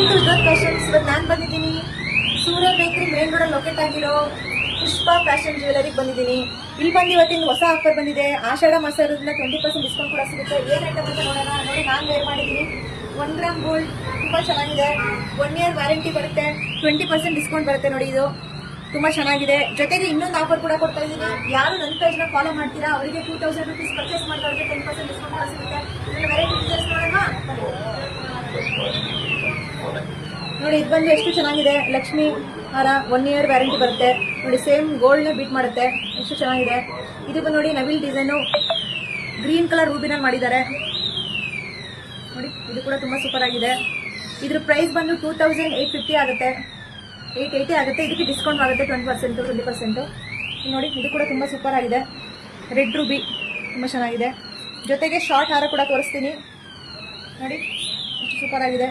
Fashions. ಇವತ್ತು ನಾನು ಬಂದಿದ್ದೀನಿ ಸೂರ್ಯ ಬೇಕರಿ ಮೇನ್ ರೋಡ್ ಲೊಕೇಟ್ ಆಗಿರೋ ಪುಷ್ಪ ಫ್ಯಾಷನ್ ಜ್ಯುವೆಲರಿಗೆ ಬಂದಿದ್ದೀನಿ. ಇಲ್ಲಿ ಬಂದು ಇವತ್ತಿನ ಹೊಸ ಆಫರ್ ಬಂದಿದೆ. ಆಷಾಢ ಮಾಸ ಇರೋದ್ರಿಂದ 20% ಡಿಸ್ಕೌಂಟ್ ಕೂಡ ಸಿಗುತ್ತೆ. ಏನ್ ಐಟಮ್ ಅಂತ ನೋಡೋಣ. ನೋಡಿ, ನಾನು ವೇರ್ ಮಾಡಿದ್ದೀನಿ 1 ಗ್ರಾಮ್ ಗೋಲ್ಡ್, ತುಂಬಾ ಚೆನ್ನಾಗಿದೆ. 1 ಇಯರ್ ವ್ಯಾರಂಟಿ ಬರುತ್ತೆ, 20% ಡಿಸ್ಕೌಂಟ್ ಬರುತ್ತೆ. ನೋಡಿ, ಇದು ತುಂಬಾ ಚೆನ್ನಾಗಿದೆ. ಜೊತೆಗೆ ಇನ್ನೊಂದು ಆಫರ್ ಕೂಡ ಕೊಡ್ತಾ ಇದ್ದೀನಿ. ಯಾರು ನನ್ನ ಪೇಜ್ ನ ಫಾಲೋ ಮಾಡ್ತೀರಾ ಅವರಿಗೆ 2000 rupees ಪರ್ಚೇಸ್ ಮಾಡಿದವರಿಗೆ 10% ಡಿಸ್ಕೌಂಟ್ ಕೂಡ ಸಿಗುತ್ತೆ. ವೆರೈಟಿ ಡೀಟೇಲ್ಸ್ ನೋಡೋಣ. ನೋಡಿ, ಇದು ಬಂದು ಎಷ್ಟು ಚೆನ್ನಾಗಿದೆ. ಲಕ್ಷ್ಮಿ ಹಾರ, 1 ಇಯರ್ ವ್ಯಾರಂಟಿ ಬರುತ್ತೆ. ನೋಡಿ, ಸೇಮ್ ಗೋಲ್ಡ್ ನ ಬೀಟ್ ಮಾಡುತ್ತೆ. ಎಷ್ಟು ಚೆನ್ನಾಗಿದೆ. ಇದು ಬಂದು ನೋಡಿ, ನವಿಲ್ ಡಿಸೈನು ಗ್ರೀನ್ ಕಲರ್ ರೂಬಿನಲ್ಲಿ ಮಾಡಿದ್ದಾರೆ. ನೋಡಿ, ಇದು ಕೂಡ ತುಂಬಾ ಸೂಪರ್ ಆಗಿದೆ. ಇದ್ರ ಪ್ರೈಸ್ ಬಂದು 2850 ಆಗುತ್ತೆ, 880 ಆಗುತ್ತೆ. ಇದಕ್ಕೆ ಡಿಸ್ಕೌಂಟ್ ಆಗುತ್ತೆ 20%. ನೋಡಿ, ಇದು ಕೂಡ ತುಂಬಾ ಸೂಪರ್ ಆಗಿದೆ. ರೆಡ್ ರೂಬಿ ತುಂಬಾ ಚೆನ್ನಾಗಿದೆ. ಜೊತೆಗೆ ಶಾರ್ಟ್ ಹಾರ ಕೂಡ ತೋರಿಸ್ತೀನಿ. ನೋಡಿ, ಎಷ್ಟು ಸೂಪರ್ ಆಗಿದೆ.